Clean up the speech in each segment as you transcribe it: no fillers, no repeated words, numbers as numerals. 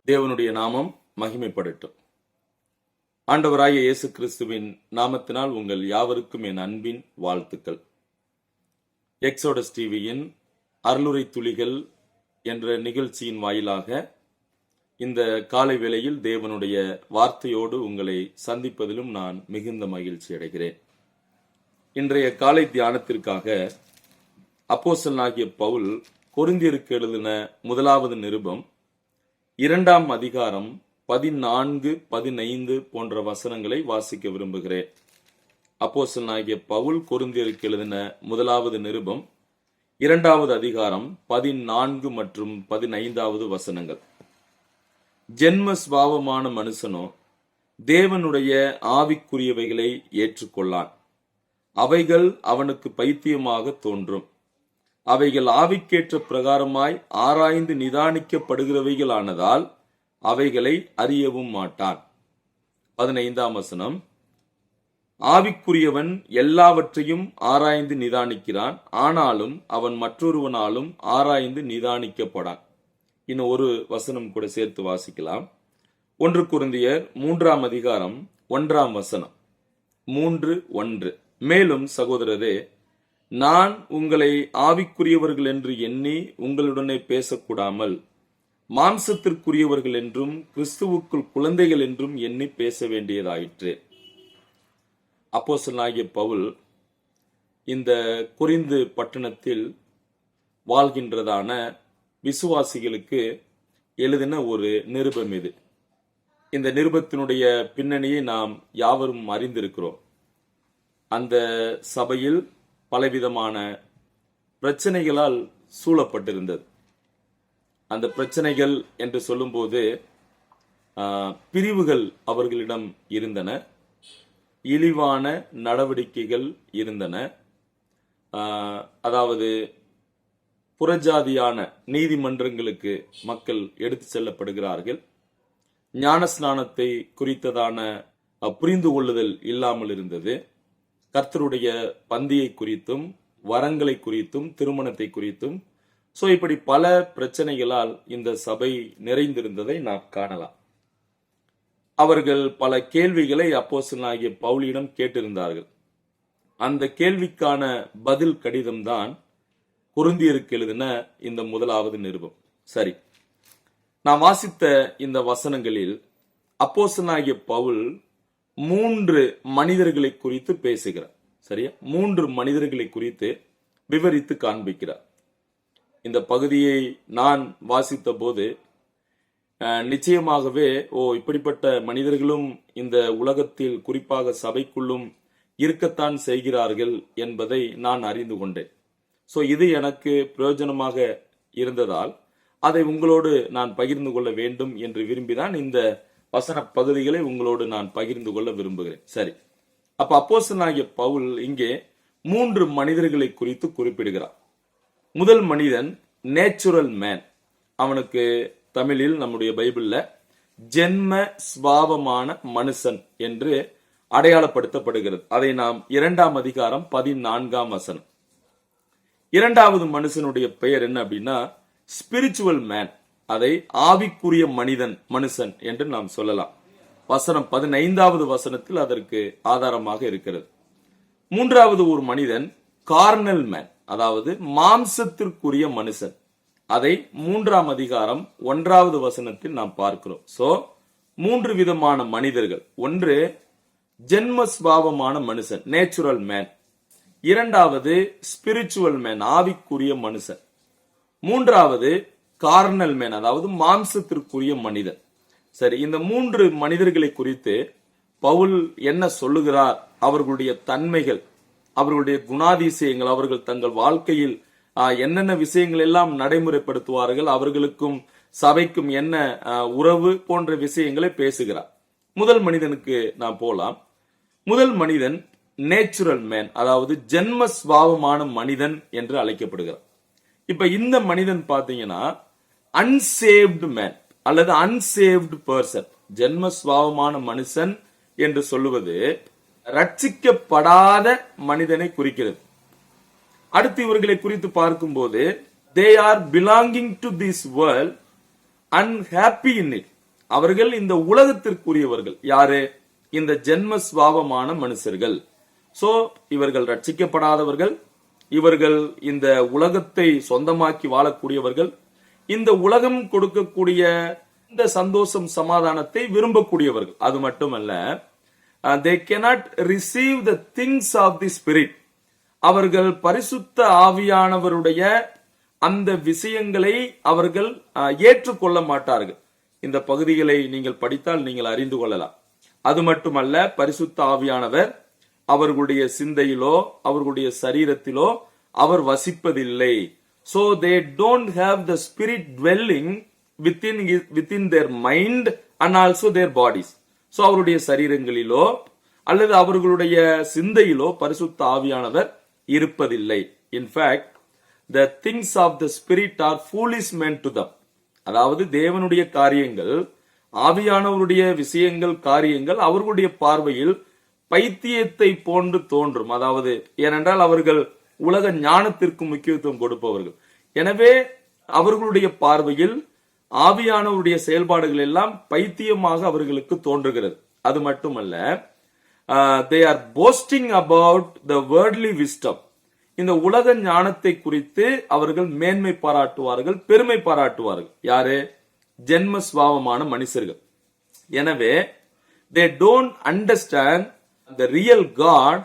தேவனுடைய நாமம் மகிமைப்படட்டும். ஆண்டவராகிய இயேசு கிறிஸ்துவின் நாமத்தினால் உங்கள் யாவருக்கும் என் அன்பின் வாழ்த்துக்கள். எக்ஸோடஸ் டிவியின் அருளுரை துளிகள் என்ற நிகழ்ச்சியின் வாயிலாக இந்த காலை வேளையில் தேவனுடைய வார்த்தையோடு உங்களை சந்திப்பதிலும் நான் மிகுந்த மகிழ்ச்சி அடைகிறேன். இன்றைய காலை தியானத்திற்காக அப்போஸ்தலனாகிய பவுல் கொரிந்தியருக்கு எழுதின முதலாவது நிருபம் 2ஆம் அதிகாரம் 14, 15 போன்ற வசனங்களை வாசிக்க விரும்புகிறேன். அப்போஸ்தலனாகிய பவுல் கொரிந்தியருக்கு எழுதின முதலாவது நிருபம் 2வது அதிகாரம் 14 மற்றும் 15வது வசனங்கள். ஜென்ம சுபாவமான மனுஷனோ தேவனுடைய ஆவிக்குரியவைகளை ஏற்றுக்கொள்ளான். அவைகள் அவனுக்கு பைத்தியமாக தோன்றும். அவைகள் ஆவிக்கேற்ற பிரகாரமாய் ஆராய்ந்து நிதானிக்கப்படுகிறவைகளானதால் அவைகளை அறியவும் மாட்டான். 15ஆம் வசனம். ஆவிக்குரியவன் எல்லாவற்றையும் ஆராய்ந்து நிதானிக்கிறான், ஆனாலும் அவன் மற்றொருவனாலும் ஆராய்ந்து நிதானிக்கப்படான். இன்னும் ஒரு வசனம் கூட சேர்த்து வாசிக்கலாம். 1 கொரிந்தியர் 3ஆம் அதிகாரம் 1ஆம் வசனம். 3:1. மேலும் சகோதரரே, நான் உங்களை ஆவிக்குரியவர்கள் என்று எண்ணி உங்களுடனே பேசக்கூடாமல் மாம்சத்திற்குரியவர்கள் என்றும் கிறிஸ்துவுக்குள் குழந்தைகள் என்றும் எண்ணி பேச வேண்டியதாயிற்று. அப்போஸ்தலனாகிய பவுல் இந்த கொரிந்து பட்டணத்தில் வாழ்கின்றதான விசுவாசிகளுக்கு எழுதின ஒரு நிருபம் இது. இந்த நிருபத்தினுடைய பின்னணியை நாம் யாவரும் அறிந்திருக்கிறோம். அந்த சபையில் பலவிதமான பிரச்சனைகளால் சூழப்பட்டிருந்தது. அந்த பிரச்சனைகள் என்று சொல்லும்போது பிரிவுகள் அவர்களிடம் இருந்தன, இழிவான நடவடிக்கைகள் இருந்தன. அதாவது புறஜாதியான நீதிமன்றங்களுக்கு மக்கள் எடுத்து செல்லப்படுகிறார்கள். ஞானஸ்நானத்தை குறித்ததான புரிந்து கொள்ளுதல் இல்லாமல் இருந்தது. கர்த்தருடைய பந்தியை குறித்தும் வரங்களை குறித்தும் திருமணத்தை குறித்தும் இப்படி பல பிரச்சனைகளால் இந்த சபை நிறைந்திருந்ததை நாம் காணலாம். அவர்கள் பல கேள்விகளை அப்போஸ்தலனாகிய பவுலிடம் கேட்டிருந்தார்கள். அந்த கேள்விக்கான பதில் கடிதம் தான் கொரிந்தியருக்கு எழுதின இந்த முதலாவது நிருபம். சரி, நாம் வாசித்த இந்த வசனங்களில் அப்போஸ்தலனாகிய பவுல் 3 மனிதர்களை குறித்து பேசுகிறார். சரியா, 3 மனிதர்களை குறித்து விவரித்து காண்பிக்கிறார். இந்த பகுதியை நான் வாசித்த போது நிச்சயமாகவே இப்படிப்பட்ட மனிதர்களும் இந்த உலகத்தில் குறிப்பாக சபைக்குள்ளும் இருக்கத்தான் செய்கிறார்கள் என்பதை நான் அறிந்து கொண்டேன். இது எனக்கு பிரயோஜனமாக இருந்ததால் அதை உங்களோடு நான் பகிர்ந்து கொள்ள வேண்டும் என்று விரும்பிதான் இந்த வசன பகுதிகளை உங்களோடு நான் பகிர்ந்து கொள்ள விரும்புகிறேன். சரி, அப்ப அப்போஸ்தலனாகிய பவுல் இங்கே 3 மனிதர்களை குறித்து குறிப்பிடுகிறார். முதல் மனிதன் நேச்சுரல் மேன். அவனுக்கு தமிழில் நம்முடைய பைபிள்ல ஜென்ம சுபாவமான மனுஷன் என்று அடையாளப்படுத்தப்படுகிறது. அதை நாம் 2ஆம் அதிகாரம் 14ஆம் வசனம். 2வது மனுஷனுடைய பெயர் என்ன அப்படின்னா ஸ்பிரிச்சுவல் மேன். அதை ஆவிக்குரிய மனுஷன் என்று நாம் சொல்லலாம். வசனம் 15வது வசனத்தில் அதற்கு ஆதாரமாக இருக்கிறது. 3வது ஒரு மனிதன் கார்னல் மேன், அதாவது மாம்சத்திற்குரிய மனுஷன். அதை 3ஆம் அதிகாரம் 1வது வசனத்தில் நாம் பார்க்கிறோம். 3 விதமான மனிதர்கள். ஒன்று ஜென்ம சுபாவமான மனுஷன், நேச்சுரல் மேன். 2வது ஸ்பிரிச்சுவல் மேன், ஆவிக்குரிய மனுஷன். 3வது கார்னல் மேன், அதாவது மாம்சத்திற்குரிய மனிதன். சரி, இந்த 3 மனிதர்களை குறித்து பவுல் என்ன சொல்லுகிறார்? அவர்களுடைய தன்மைகள், அவர்களுடைய குணாதிசயங்கள், அவர்கள் தங்கள் வாழ்க்கையில் என்னென்ன விஷயங்கள் எல்லாம் நடைமுறைப்படுத்துவார்கள், அவர்களுக்கும் சபைக்கும் என்ன உறவு போன்ற விஷயங்களை பேசுகிறார். முதல் மனிதனுக்கு நாம் போலாம். முதல் மனிதன் நேச்சுரல் மேன், அதாவது ஜென்ம சுபாவமான மனிதன் என்று அழைக்கப்படுகிறார். இப்ப இந்த மனிதன் பாத்தீங்கன்னா அன்சேவ்டு மேன் அல்லது அன்சேவ்டு பர்சன். ஜென்ம சுபாவமான மனுஷன் என்று சொல்லுவது ரட்சிக்கப்படாத மனிதனை குறிக்கிறது. அடுத்து இவர்களை குறித்து பார்க்கும்போது they are belonging to this world unhappy in it. அவர்கள் இந்த உலகத்திற்குரியவர்கள். யாரு? இந்த ஜென்ம சுபாவமான மனுஷர்கள். சோ இவர்கள் ரட்சிக்கப்படாதவர்கள், இவர்கள் இந்த உலகத்தை சொந்தமாக்கி வாழக்கூடியவர்கள், இந்த உலகம் கொடுக்கக்கூடிய இந்த சந்தோஷம் சமாதானத்தை விரும்பக்கூடியவர்கள். அது மட்டுமல்ல, they cannot receive the things of the spirit. அவர்கள் பரிசுத்த ஆவியானவருடைய அந்த விஷயங்களை அவர்கள் ஏற்றுக்கொள்ள மாட்டார்கள். இந்த பகுதிகளை நீங்கள் படித்தால் நீங்கள் அறிந்து கொள்ளலாம். அது மட்டுமல்ல, பரிசுத்த ஆவியானவர் அவர்களுடைய சிந்தையிலோ அவர்களுடைய சரீரத்திலோ அவர் வசிப்பதில்லை. So they don't have the spirit dwelling within their mind and also their bodies. So அவருடைய சரீரங்களிலோ அல்லது அவர்களுடைய சிந்தையிலோ பரிசுத்த ஆவியானவர் இருப்பதில்லை. In fact the things of the spirit are foolish men to them. அதாவது தேவனுடைய காரியங்கள், ஆவியானவருடைய விஷயங்கள், காரியங்கள் அவர்களுடைய பார்வையில் பைத்தியத்தை போன்று தோன்றும். அதாவது ஏனென்றால் அவர்கள் உலக ஞானத்திற்கு முக்கியத்துவம் கொடுப்பவர்கள். எனவே அவர்களுடைய பார்வையில் ஆவியானவருடைய செயல்பாடுகள் எல்லாம் பைத்தியமாக அவர்களுக்கு தோன்றுகிறது. அது மட்டுமல்ல, they are boasting about the worldly wisdom. இந்த உலக ஞானத்தை குறித்து அவர்கள் மேன்மை பாராட்டுவார்கள், பெருமை பாராட்டுவார்கள். யாரு? ஜென்ம சுபாவமான மனுஷர்கள். எனவே they don't understand the real God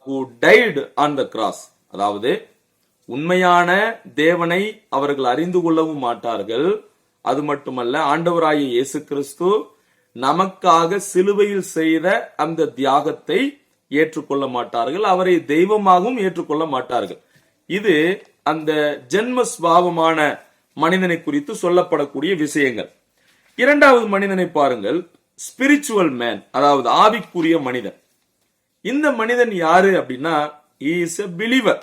who died on the cross. அதாவது உண்மையான தேவனை அவர்கள் அறிந்து கொள்ளவும் மாட்டார்கள். அது மட்டுமல்ல, ஆண்டவராகிய இயேசு கிறிஸ்து நமக்காக சிலுவையில் செய்த அந்த தியாகத்தை ஏற்றுக்கொள்ள மாட்டார்கள், அவரை தெய்வமாகவும் ஏற்றுக்கொள்ள மாட்டார்கள். இது அந்த ஜென்ம சுபாவமான மனிதனை குறித்து சொல்லப்படக்கூடிய விஷயங்கள். இரண்டாவது மனிதனை பாருங்கள், ஸ்பிரிச்சுவல் மேன், அதாவது ஆவிக்குரிய மனிதன். இந்த மனிதன் யாரு அப்படின்னா, he is a believer.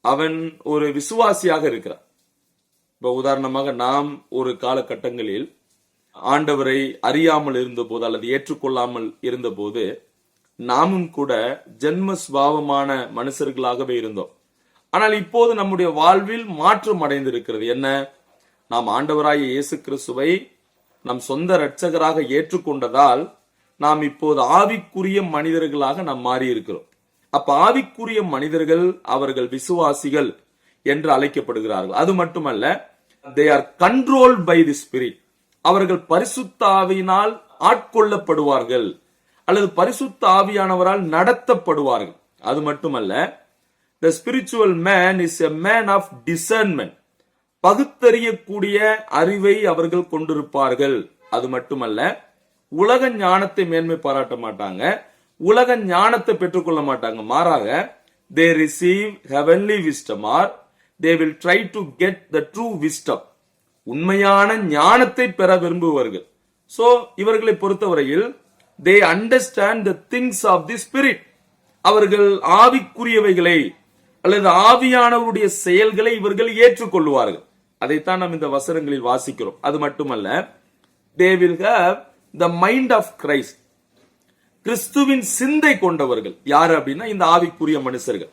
அவன் ஒரு விசுவாசியாக இருக்கிறான். இப்ப உதாரணமாக நாம் ஒரு காலகட்டங்களில் ஆண்டவரை அறியாமல் இருந்தபோது அல்லது ஏற்றுக்கொள்ளாமல் இருந்தபோது நாமும் கூட ஜென்ம சுபாவமான மனுஷர்களாகவே இருந்தோம். ஆனால் இப்போது நம்முடைய வாழ்வில் மாற்றம் அடைந்திருக்கிறது. என்ன? நாம் ஆண்டவராகிய இயேசு கிறிஸ்துவை நம் சொந்த இரட்சகராக ஏற்றுக்கொண்டதால் நாம் இப்போது ஆவிக்குரிய மனிதர்களாக நாம் மாறி இருக்கிறோம். அப்ப ஆவிக்குரிய மனிதர்கள் அவர்கள் விசுவாசிகள் என்று அழைக்கப்படுகிறார்கள். அது மட்டுமல்ல, they are controlled by the spirit. அவர்கள் பரிசுத்த ஆவியினால் ஆட்கொள்ளப்படுவார்கள் அல்லது பரிசுத்த ஆவியானவரால் நடத்தப்படுவார்கள். அது மட்டுமல்ல, the spiritual man is a man of discernment. பகுத்தறியக்கூடிய அறிவை அவர்கள் கொண்டிருப்பார்கள். அது மட்டுமல்ல, உலக ஞானத்தை மேன்மை பாராட்ட மாட்டாங்க, உலக ஞானத்தை பெற்றுக்கொள்ள மாட்டாங்க. மாறாக they receive heavenly wisdom or they will try to get the true wisdom. உண்மையான ஞானத்தை பெற விரும்புவார்கள். சோ இவர்களை பொறுத்தவரையில் they understand the things of the spirit. அவர்கள் ஆவிக்குரியவைகளை அல்லது ஆவியானவருடைய செயல்களை இவர்கள் ஏற்றுக்கொள்வார்கள். அதைத்தான் நாம் இந்த வசனங்களில் வாசிக்கிறோம். அது மட்டுமல்ல, they will have the mind of Christ. கிறிஸ்துவின் சிந்தை கொண்டவர்கள். யாரு அப்படின்னா இந்த ஆவிக்குரிய மனுஷர்கள்.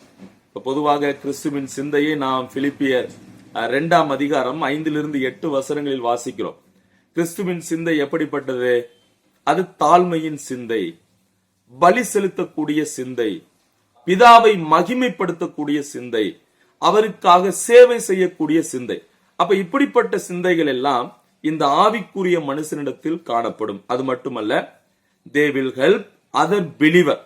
பொதுவாக கிறிஸ்துவின் சிந்தையை நாம் பிலிப்பியர் 2ஆம் அதிகாரம் 5-8 வசனங்களில் வாசிக்கிறோம். கிறிஸ்துவின் சிந்தை எப்படிப்பட்டது? அது தாழ்மையின் சிந்தை, பலி செலுத்தக்கூடிய சிந்தை, பிதாவை மகிமைப்படுத்தக்கூடிய சிந்தை, அவருக்காக சேவை செய்யக்கூடிய சிந்தை. அப்ப இப்படிப்பட்ட சிந்தைகள் எல்லாம் இந்த ஆவிக்குரிய மனுஷனிடத்தில் காணப்படும். அது மட்டுமல்ல, they will help other believer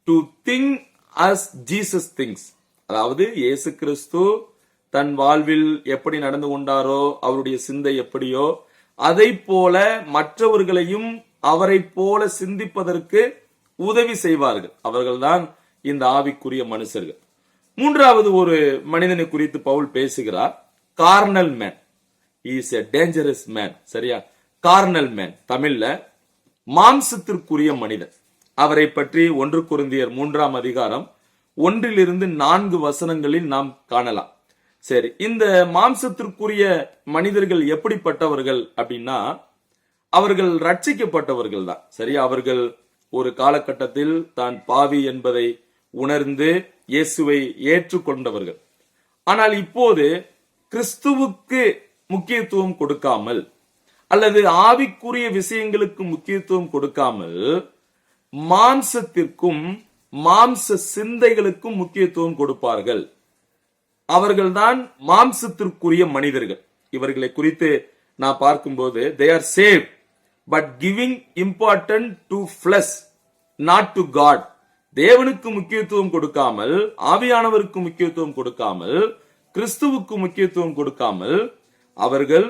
to think as Jesus thinks. அதாவது இயேசு கிறிஸ்து தன் வாழ்வில் எப்படி நடந்து கொண்டாரோ, அவருடைய சிந்தை எப்படியோ, அதை போல மற்றவர்களையும் அவரை போல சிந்திப்பதற்கு உதவி செய்வார்கள். அவர்கள்தான் இந்த ஆவிக்குரிய மனுஷர்கள். மூன்றாவது ஒரு மனிதனை குறித்து பவுல் பேசுகிறார், Cornell man. He is a dangerous man. சரியா? கார்னல் மேன், தமிழ்ல மாம்சத்திற்குரிய மனிதன். அவரை பற்றி 1 கொரிந்தியர் 3ஆம் அதிகாரம் 1-4 வசனங்களில் நாம் காணலாம். சரி, இந்த மாம்சத்திற்குரிய மனிதர்கள் எப்படிப்பட்டவர்கள் அப்படின்னா, அவர்கள் ரட்சிக்கப்பட்டவர்கள் தான். சரி, அவர்கள் ஒரு காலகட்டத்தில் தான் பாவி என்பதை உணர்ந்து இயேசுவை ஏற்றுக்கொண்டவர்கள். ஆனால் இப்போது கிறிஸ்துவுக்கு முக்கியத்துவம் கொடுக்காமல் அல்லது ஆவிக்குரிய விஷயங்களுக்கு முக்கியத்துவம் கொடுக்காமல் மாம்சத்திற்கும் மாம்ச சிந்தைகளுக்கும் முக்கியத்துவம் கொடுப்பார்கள். அவர்கள்தான் மாம்சத்திற்குரிய மனிதர்கள். இவர்களை குறித்து நான் பார்க்கும்போது they are saved but giving important to flesh not to God. தேவனுக்கு முக்கியத்துவம் கொடுக்காமல், ஆவியானவருக்கு முக்கியத்துவம் கொடுக்காமல், கிறிஸ்துவுக்கு முக்கியத்துவம் கொடுக்காமல் அவர்கள்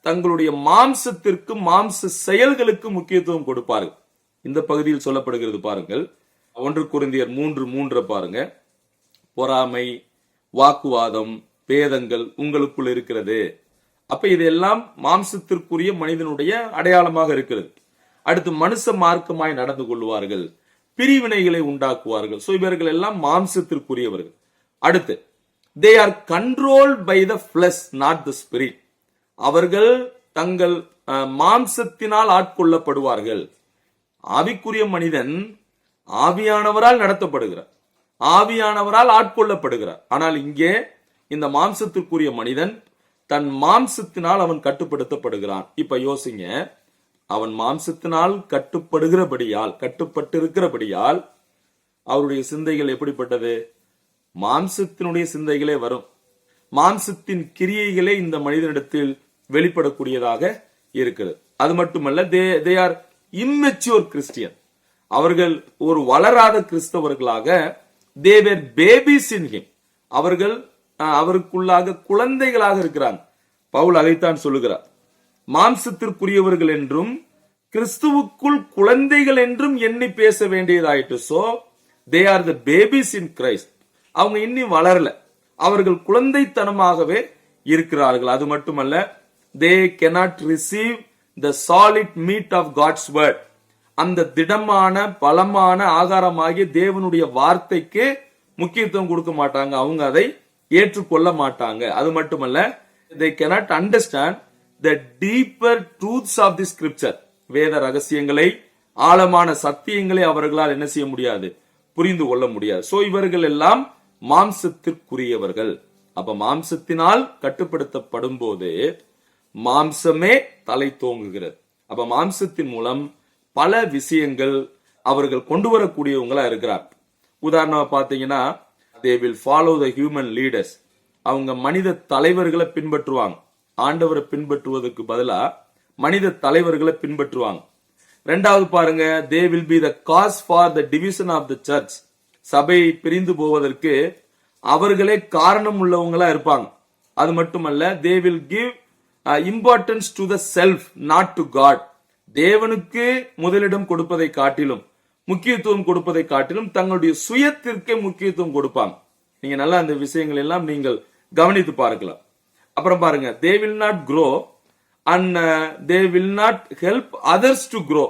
தங்களுடைய மாம்சத்திற்கு மாம்ச செயல்களுக்கு முக்கியத்துவம் கொடுப்பார்கள். இந்த பகுதியில் சொல்லப்படுகிறது பாருங்கள். 1 கொரிந்தியர் 3:3 பாருங்க. பொறாமை, வாக்குவாதம், பேதங்கள் உங்களுக்குள் இருக்கிறது. அப்ப இதெல்லாம் மாம்சத்திற்குரிய மனிதனுடைய அடையாளமாக இருக்கிறது. அடுத்து மனுஷ மார்க்கமாய் நடந்து கொள்வார்கள், பிரிவினைகளை உண்டாக்குவார்கள். சோ இவர்கள் எல்லாம் மாம்சத்திற்குரியவர்கள். அடுத்து they are controlled by the flesh not the spirit. அவர்கள் தங்கள் மாம்சத்தினால் ஆட்கொள்ளப்படுவார்கள். ஆவிக்குரிய மனிதன் ஆவியானவரால் நடத்தப்படுகிறார், ஆவியானவரால் ஆட்கொள்ளப்படுகிறார். ஆனால் இங்கே இந்த மாம்சத்திற்குரிய மனிதன் தன் மாம்சத்தினால் அவன் கட்டுப்படுத்தப்படுகிறான். இப்ப யோசிங்க, அவன் மாம்சத்தினால் கட்டுப்பட்டிருக்கிறபடியால் அவருடைய சிந்தைகள் எப்படிப்பட்டது? மாம்சத்தினுடைய சிந்தைகளே வரும். மாம்சத்தின் கிரியைகளே இந்த மனிதனிடத்தில் வெளிப்படக்கூடியதாக இருக்கிறது. அது மட்டுமல்ல, they are immature Christian. அவர்கள் ஒரு வளராத கிறிஸ்தவர்களாக they were babies in him. அவருக்குள்ளாக குழந்தைகளாக இருக்கிறாங்க. பவுல் அதைத்தான் சொல்லுகிறார். மாம்சத்திற்குரியவர்கள் என்றும் கிறிஸ்துவுக்குள் குழந்தைகள் என்றும் எண்ணி பேச வேண்டியதாயிற்று. So they are the babies in Christ. அவங்க இன்னும் வளரல, அவர்கள் குழந்தைத்தனமாகவே இருக்கிறார்கள். அது மட்டுமல்ல, they cannot receive the solid meat of God's word. அந்த திடமான பலமான ஆகாரமாகிய தேவனுடைய வார்த்தைக்கு முக்கியத்துவம் கொடுக்க மாட்டாங்க, அவங்க அதை ஏற்றுக்கொள்ள மாட்டாங்க. அது மட்டுமல்ல, they cannot understand the deeper truths of the scripture. வேத ரகசியங்களை, ஆழமான சத்தியங்களை அவர்களால் என்ன செய்ய முடியாது? புரிந்து கொள்ள முடியாது. சோ இவர்கள் எல்லாம் மாம்சத்திற்குரியவர்கள். அப்ப மாம்சத்தினால் கட்டுப்படுத்தப்படும் போது மாம்சமே தலை தோங்குகிறது. அப்ப மாம்சத்தின் மூலம் பல விஷயங்கள் அவர்கள் கொண்டு வரக்கூடியவங்களா இருக்கிறார். உதாரணமா பாத்தீங்கன்னா, they will follow the human leaders. அவங்க மனித தலைவர்களை பின்பற்றுவாங்க. ஆண்டவரை பின்பற்றுவதற்கு பதிலா மனித தலைவர்களை பின்பற்றுவாங்க. இரண்டாவது பாருங்க, they will be the cause for the division of the church. சபை பிரிந்து போவதற்கு அவர்களே காரணம் உள்ளவங்களா இருப்பாங்க. அது மட்டுமல்ல, they will give importance to the self not to God. தேவனுக்கு முதலிடம் கொடுப்பதை காட்டிலும், முக்கியத்துவம் கொடுப்பதை காட்டிலும் தங்களுடைய சுயத்திற்கே முக்கியத்துவம் கொடுப்பாங்க. நீங்க நல்லா அந்த விஷயங்கள் எல்லாம் நீங்கள் கவனித்து பார்க்கலாம். அப்புறம் பாருங்க, they will not grow and they will not help others to grow.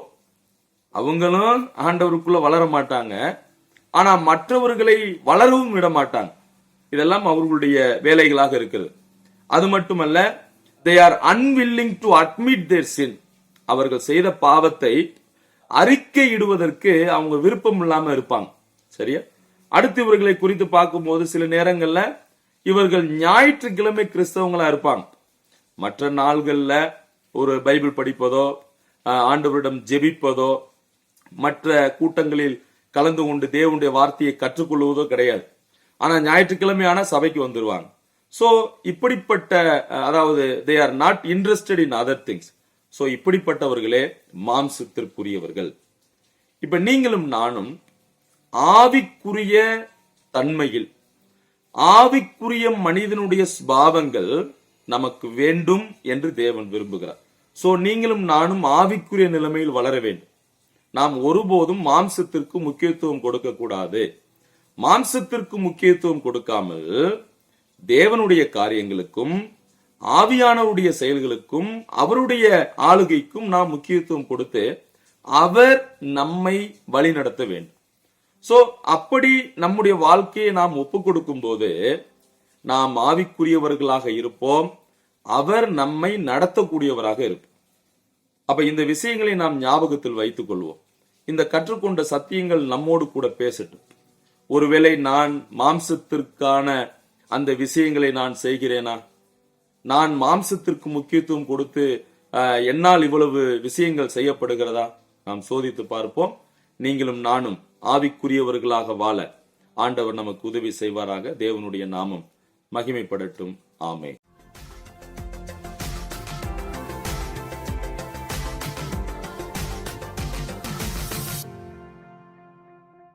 அவங்களும் ஆண்டவருக்குள்ள வளர மாட்டாங்க, ஆனா மற்றவர்களை வளரவும் விட மாட்டாங்க. இதெல்லாம் அவர்களுடைய வேலைகளாக இருக்கிறது. அது மட்டுமல்ல, they are unwilling to admit their sin. அவர்கள் செய்த பாவத்தை அறிக்கையிடுவதற்கு அவங்க விருப்பம் இல்லாம இருப்பாங்க. சரியா? அடுத்து இவர்களை குறித்து பார்க்கும்போது சில நேரங்கள்ல இவர்கள் ஞாயிற்றுக்கிழமை கிறிஸ்தவங்களா இருப்பாங்க. மற்ற நாள்கள்ல ஒரு பைபிள் படிப்பதோ, ஆண்டவரிடம் ஜெபிப்பதோ, மற்ற கூட்டங்களில் கலந்து கொண்டு தேவனுடைய வார்த்தையை கற்றுக்கொள்வதோ கிடையாது. ஆனா ஞாயிற்றுக்கிழமை ஆனா சபைக்கு வந்துருவாங்க. சோ இப்படிப்பட்ட, அதாவது they are not interested in other things. So இப்படிப்பட்டவர்களே மாம்சத்திற்குரியவர்கள். இப்ப நீங்களும் நானும் ஆவிக்குரிய தன்மையில், ஆவிக்குரிய மனிதனுடைய சுபாவங்கள் நமக்கு வேண்டும் என்று தேவன் விரும்புகிறார். சோ நீங்களும் நானும் ஆவிக்குரிய நிலைமையில் வளர வேண்டும். நாம் ஒருபோதும் மாம்சத்திற்கு முக்கியத்துவம் கொடுக்க கூடாது. மாம்சத்திற்கு முக்கியத்துவம் கொடுக்காமல் தேவனுடைய காரியங்களுக்கும், ஆவியானவருடைய செயல்களுக்கும், அவருடைய ஆளுகைக்கும் நாம் முக்கியத்துவம் கொடுத்து அவர் நம்மை வழி நடத்த வேண்டும். சோ அப்படி நம்முடைய வாழ்க்கையை நாம் ஒப்பு கொடுக்கும் போது நாம் ஆவிக்குரியவர்களாக இருப்போம், அவர் நம்மை நடத்தக்கூடியவராக இருப்போம். அப்ப இந்த விஷயங்களை நாம் ஞாபகத்தில் வைத்துக் கொள்வோம். இந்த கற்றுக்கொண்ட சத்தியங்கள் நம்மோடு கூட பேசட்டும். ஒருவேளை நான் மாம்சத்திற்கான அந்த விஷயங்களை நான் செய்கிறேனா? நான் மாம்சத்திற்கு முக்கியத்துவம் கொடுத்து என்னால் இவ்வளவு விஷயங்கள் செய்யப்படுகிறதா? நாம் சோதித்து பார்ப்போம். நீங்களும் நானும் ஆவிக்குரியவர்களாக வாழ ஆண்டவர் நமக்கு உதவி செய்வாராக. தேவனுடைய நாமம் மகிமைப்படட்டும். ஆமென்.